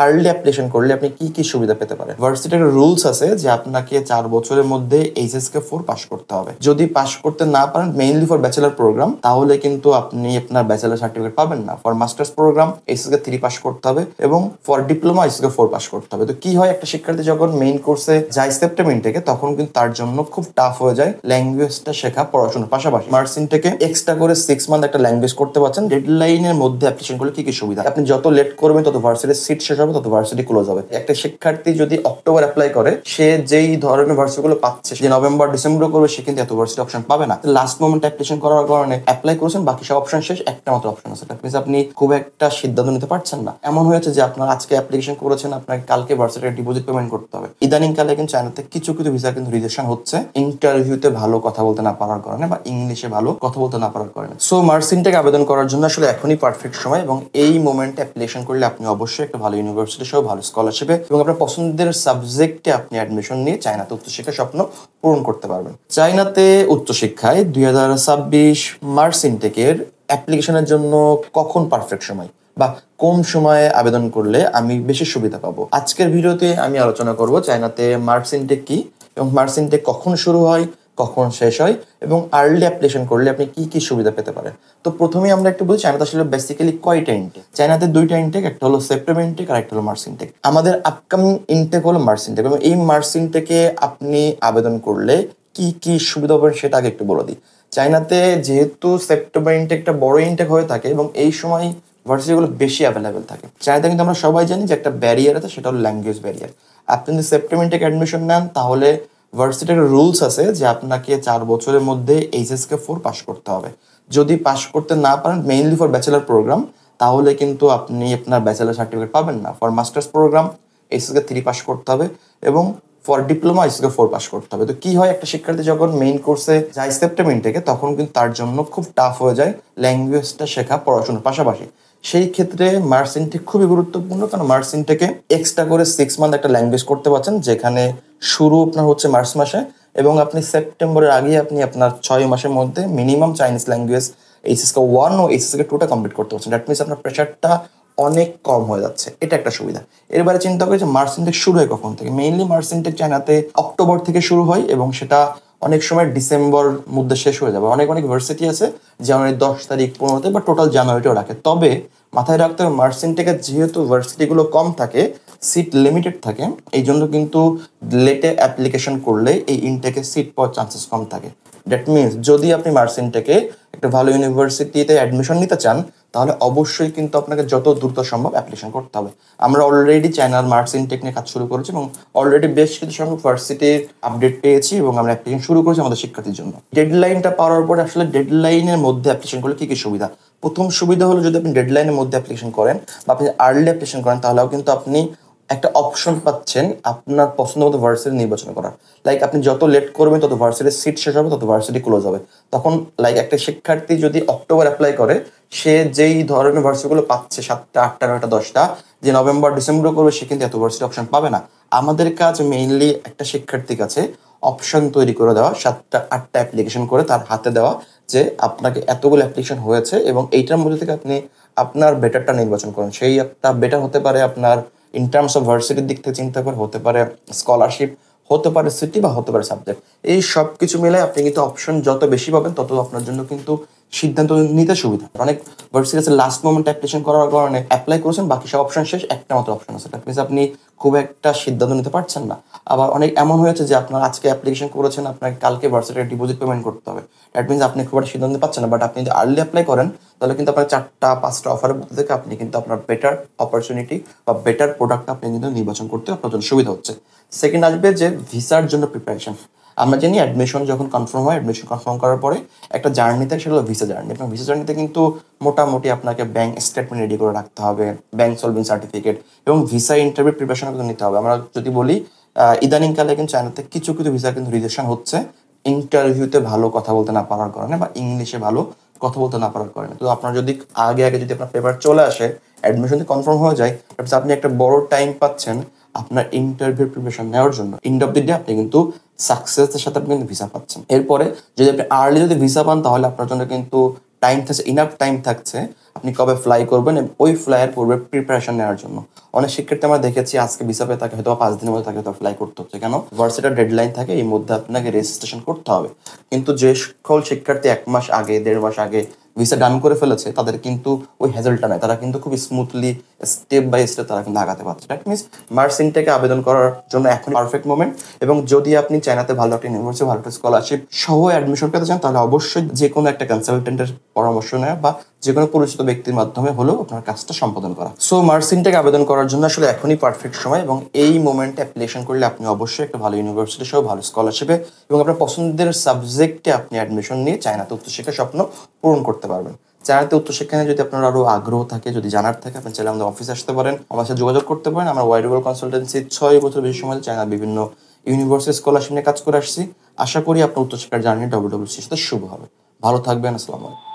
Early application করলে আপনি কি কি সুবিধা পেতে পারেন। ভার্সিটির রুলস আছে যে আপনাকে 4 বছরের মধ্যে এইচএসকে 4 পাস করতে হবে। যদি পাস করতে না পারেন মেইনলি ফর ব্যাচেলর প্রোগ্রাম, তাহলে কিন্তু আপনি আপনার ব্যাচেলর সার্টিফিকেট পাবেন না। For masters programme HSK 3 pass করতে হবে এবং ফর ডিপ্লোমা এইচএসকে 4 পাস করতে হবে। তো কি হয়, একটা শিক্ষার্থী যখন মেইন কোর্সে যায় সেপ্টেম্বর থেকে, তখন কিন্তু তার জন্য খুব টাফ হয়ে যায় ল্যাঙ্গুয়েজটা শেখা, পড়াশোনার পাশাপাশি মার্সিন থেকে এক্সট্রা করে 6 মান্থ একটা ল্যাঙ্গুয়েজ করতে পারছেন। ডেডলাইনের মধ্যে অ্যাপ্লিকেশন করলে কি কি সুবিধা, আপনি যত লেট করবেন তত ভার্সিটির সিট শেষ হবে, তত ভার্সিটি ক্লোজ হবে। একটা শিক্ষার্থী যদি অক্টোবর অ্যাপ্লাই করে, সে যেই ধরনের ভার্সিটিগুলো পাচ্ছে, যে নভেম্বর ডিসেম্বর করবে, সে কিন্তু এত ভার্সিটি অপশন পাবে না। লাস্ট মোমেন্ট অ্যাপ্লিকেশন করার কারণে অ্যাপ্লাই করেছেন, বাকি সব অপশন শেষ, একটা মাত্র অপশন আছে। দ্যাট মিন্স আপনি খুব একটা সিদ্ধান্ত নিতে পারছেন না। এমন হয়েছে যে আপনার আজকে অ্যাপ্লিকেশন করেছেন, আপনাকে কালকে ভার্সিটির ডিপোজিট পেমেন্ট করতে হবে। ইদানিং কালে কিন্তু চায়নাতে কিছু কিছু ভিসা কিন্তু রিজেকশন হচ্ছে ইন্টারভিউতে ভালো কথা বলতে না পারার কারণে বা ইংলিশে ভালো কথা বলতে না পারার কারণে। সো মার্সিনটেক আবেদন করার জন্য আসলে এখনই পারফেক্ট সময়, এবং এই মোমেন্টে অ্যাপ্লিকেশন করলে আপনি অবশ্যই একটা ভালো ইউনিভার্সিটি সহ ভালো স্কলারশিপে এবং আপনার পছন্দের সাবজেক্টে আপনি অ্যাডমিশন নিয়ে চায়নাতে উচ্চশিক্ষার স্বপ্ন পূরণ করতে পারবেন। চায়নাতে উচ্চশিক্ষায় 2026 মার্সিনটেকের অ্যাপ্লিকেশনের জন্য কখন পারফেক্ট সময় বা কোন সময়ে আবেদন করলে আমি বেশি সুবিধা পাবো, আজকের ভিডিওতে আমি আলোচনা করব চায়নাতে মার্সিনটেক কি এবং মার্সিনটেক কখন শুরু হয়, কখন শেষ হয়, এবং আর্লি অ্যাপ্লিকেশন করলে আপনি কি কি সুবিধা পেতে পারেন। তো প্রথমেই আমরা একটু বলি চায়নাতে আসলে বেসিক্যালি কয়টা ইনটেক। চায়নাতে 2টা ইনটেক, একটা হলো সেপ্টেম্বর ইনটেক আর একটা হলো মার্সিনটেক। আমাদের আপকামিং ইনটেক হলো মার্সিনটেক, এবং এই মার্সিনটেকে আপনি আবেদন করলে কি কি সুবিধা পাবেন সেটা আগে একটু বলে দিই। চায়নাতে যেহেতু সেপ্টেম্বর ইনটেকটা বড় ইনটেক হয়ে থাকে এবং এই সময় ভার্সিটিগুলো বেশি অ্যাভেলেবেল থাকে, চায়নাতে কিন্তু আমরা সবাই জানি যে একটা ব্যারিয়ার আছে, সেটা হলো ল্যাঙ্গুয়েজ ব্যারিয়ার। আপনি যদি সেপ্টেম্বর ইনটেক অ্যাডমিশন নেন, তাহলে ভার্সিটির রুলস আছে যে আপনাকে 4 বছরের মধ্যে এইচএসকে 4 পাস করতে হবে। যদি পাস করতে না পারেন মেইনলি ফর ব্যাচেলর প্রোগ্রাম, তাহলে কিন্তু আপনি আপনার ব্যাচেলর সার্টিফিকেট পাবেন না। For masters programme HSK 3 pass করতে হবে এবং ফর ডিপ্লোমা এইচএসকে 4 পাস করতে হবে। তো কি হয়, একটা শিক্ষার্থী যখন মেইন কোর্সে যায় সেপ্টেম্বর থেকে, তখন কিন্তু তার জন্য খুব টাফ হয়ে যায় ল্যাঙ্গুয়েজটা শেখা, পড়াশোনার পাশাপাশি। সেই ক্ষেত্রে মার্সিনটেক খুবই গুরুত্বপূর্ণ, কারণ মার্সিনটেকে এক্সট্রা করে 6 মান্থ একটা ল্যাঙ্গুয়েজ করতে পারছেন, যেখানে শুরু আপনার হচ্ছে মার্চ মাসে এবং আপনি সেপ্টেম্বরের আগে আপনি আপনার 6 মাসের মধ্যে মিনিমাম চাইনিজ ল্যাঙ্গুয়েজ এইচএসকে 1 ও এইচএসকে 2টা কমপ্লিট করতে পারছেন। দ্যাট মিনস আপনার প্রেশারটা অনেক কম হয়ে যাচ্ছে, এটা একটা সুবিধা। এরবারে চিন্তা করি যে মার্সিনটেক শুরু হয় কখন থেকে। মেইনলি মার্সিনটেক চায়নাতে অক্টোবর থেকে শুরু হয় এবং সেটা অনেক সময় ডিসেম্বর মধ্যে শেষ হয়ে যাবে। অনেক অনেক ভার্সিটি আছে জানুয়ারি 10 তারিখ 15 বা টোটাল জানুয়ারিতেও রাখে। তবে মাথায় রাখতে হবে মার্সিনটেকে যেহেতু ভার্সিটিগুলো কম থাকে, সিট লিমিটেড থাকে, এই জন্য কিন্তু লেটে অ্যাপ্লিকেশন করলে এই ইনটেকে সিট পাওয়ার চান্সেস কম থাকে। দ্যাট মিনস যদি আপনি মার্সিনটেকে একটা ভালো ইউনিভার্সিটিতে অ্যাডমিশন নিতে চান, তাহলে অবশ্যই কিন্তু আপনাকে যত দ্রুত সম্ভব অ্যাপ্লিকেশন করতে হবে। আমরা অলরেডি চায়নার মার্সিনটেক নিয়ে কাজ শুরু করেছি এবং অলরেডি বেশ কিছু সংখ্যক ভার্সিটির আপডেট পেয়েছি এবং আমরা অ্যাপ্লিকেশন শুরু করেছি আমাদের শিক্ষার্থীর জন্য। ডেডলাইনটা পাওয়ার পরে আসলে ডেডলাইনের মধ্যে অ্যাপ্লিকেশন করলে কি কি সুবিধা, প্রথম সুবিধা হলো যদি আপনি ডেডলাইনের মধ্যে অ্যাপ্লিকেশন করেন বা আপনি আর্লি অ্যাপ্লিকেশন করেন, তাহলেও কিন্তু আপনি একটা অপশন পাচ্ছেন আপনার পছন্দ মতো ভার্সিটি নির্বাচন করার। লাইক আপনি যত লেট করবেন তত ভার্সিটির সিট শেষ হবে, তত ভার্সিটি ক্লোজ হবে। তখন লাইক একটা শিক্ষার্থী যদি অক্টোবর অ্যাপ্লাই করে, সে যেই ধরনের ভার্সিটিগুলো পাচ্ছে 7টা 8টা 9টা 10টা, যে নভেম্বর ডিসেম্বর করবে, সে কিন্তু এত ভার্সিটি অপশন পাবে না। আমাদের কাজ মেইনলি একটা শিক্ষার্থীর কাছে অপশন তৈরি করে দেওয়া, 7টা 8টা অ্যাপ্লিকেশন করে তার হাতে দেওয়া যে আপনাকে এতগুলো অ্যাপ্লিকেশন হয়েছে এবং এইটার মধ্যে থেকে আপনি আপনার বেটারটা নির্বাচন করেন। সেই একটা বেটার হতে পারে আপনার ইন টার্মস অফ ভার্সিটির দিক থেকে চিন্তা করে, হতে পারে স্কলারশিপ, হতে পারে সিটি বা হতে পারে সাবজেক্ট। এই সব কিছু মিলে আপনি কিন্তু অপশন যত বেশি পাবেন তত আপনার জন্য কিন্তু সিদ্ধান্ত নিতে সুবিধা। অনেক ভার্সিটি আছে লাস্ট মোমেন্ট অ্যাপ্লিকেশন করার কারণে অ্যাপ্লাই করেছেন, বাকি সব অপশন শেষ, একটা মাত্র অপশন আছে। দ্যাট মিনস আপনি খুব একটা সিদ্ধান্ত নিতে পারছেন না। আবার অনেক এমন হয়েছে যে আপনার আজকে অ্যাপ্লিকেশন করেছেন, আপনাকে কালকে ভার্সিটির ডিপোজিট পেমেন্ট করতে হবে। দ্যাট মিনস আপনি খুব একটা সিদ্ধান্ত পাচ্ছেন না। বাট আপনি যদি আর্লি অ্যাপ্লাই করেন, তাহলে কিন্তু আপনার 4টা 5টা অফারের মধ্যে থেকে আপনি কিন্তু আপনার বেটার অপরচুনিটি বা বেটার প্রোডাক্ট আপনি কিন্তু নির্বাচন করতে আপনার জন্য সুবিধা হচ্ছে। সেকেন্ড আসবে যে ভিসার জন্য প্রিপারেশন। আমরা জানি অ্যাডমিশন যখন কনফার্ম হয়, অ্যাডমিশন কনফার্ম করার পরে একটা জার্নি থাকে, সেটা হলো ভিসা জার্নি। এবং ভিসা জার্নিতে কিন্তু মোটামুটি আপনাকে ব্যাংক স্টেটমেন্ট রেডি করে রাখতে হবে, ব্যাংক সলভেন্ট সার্টিফিকেট এবং ভিসা ইন্টারভিউ প্রিপারেশন কিন্তু নিতে হবে। আমরা যদি বলি ইদানিংকালে কিন্তু চায়নাতে কিছু কিছু ভিসা কিন্তু রিজেকশন হচ্ছে ইন্টারভিউতে ভালো কথা বলতে না পারার কারণে বা ইংলিশে ভালো কথা বলতে না পারার কারণে। তো আপনার যদি আগে আগে যদি আপনার পেপার চলে আসে, অ্যাডমিশন কনফার্ম হয়ে যায়, আপনি একটা বড় টাইম পাচ্ছেন আপনার ইন্টারভিউ প্রিপারেশন নেওয়ার জন্য। এন্ড অফ দি ডে আপনি কিন্তু সাকসেসের সাথে আপনি কিন্তু ভিসা পাচ্ছেন। এরপরে যদি আপনি আর্লি যদি ভিসা পান, তাহলে আপনার জন্য কিন্তু টাইম থাকছে, ইনাফ টাইম থাকছে আপনি কবে ফ্লাই করবেন ওই ফ্লাইয়ের পূর্বে প্রিপারেশন নেওয়ার জন্য। অনেক শিক্ষার্থী আমরা দেখেছি আজকে ভিসা পেয়ে তাকে হয়তো 5 দিনের মধ্যে তাকে হয়তো ফ্লাই করতে হচ্ছে, কেন? ভার্সিটির ডেডলাইন থাকে, এই মধ্যে আপনাকে রেজিস্ট্রেশন করতে হবে। কিন্তু যে সকল শিক্ষার্থী 1 মাস আগে 1.5 মাস আগে ভিসা ডান করে ফেলেছে তাদের কিন্তু ওই হ্যাজেলটা নেই, তারা কিন্তু খুব স্মুথলি স্টেপ বাই স্টেপ তারা কিন্তু আগাতে পারছে। দ্যাট মিনস মার্চ ইনটেকে আবেদন করার জন্য এখন পারফেক্ট মোমেন্ট। এবং যদি আপনি চায়নাতে ভালো একটা ইউনিভার্সিটি ভালো একটা স্কলারশিপ সহ অ্যাডমিশন পেতে চান তাহলে অবশ্যই যে কোনো একটা কনসালটেন্টের পরামর্শ নেওয়া বা যে কোনো পরিচিত ব্যক্তির মাধ্যমে হলেও আপনার কাজটা সম্পাদন করা। সো মার্চ ইনটেকে আবেদন করার জন্য আসলে এখনই পারফেক্ট সময়, এবং এই মোমেন্টে অ্যাপ্লিকেশন করলে আপনি অবশ্যই একটা ভালো ইউনিভার্সিটি সহ ভালো স্কলারশিপে এবং আপনার পছন্দের সাবজেক্টে আপনি অ্যাডমিশন নিয়ে চায়নাতে উচ্চশিক্ষার স্বপ্ন পূরণ করতে পারবেন। চায়নাতে উচ্চশিক্ষা নিয়ে যদি আপনার আরও আগ্রহ থাকে, যদি জানার থাকে, আপনি চাইলে আমাদের অফিসে আসতে পারেন, আমার সাথে যোগাযোগ করতে পারেন। আমরা ওয়াইড ওয়ার্ল্ড কনসালটেন্সি 6 বছর বেশি সময় চায়নার বিভিন্ন ইউনিভার্সিটি স্কলারশিপ নিয়ে কাজ করে আসছি। আশা করি আপনার উচ্চশিক্ষার জার্নি WWCর সাথে শুভ হবে। ভালো থাকবেন। আসসালামু আলাইকুম।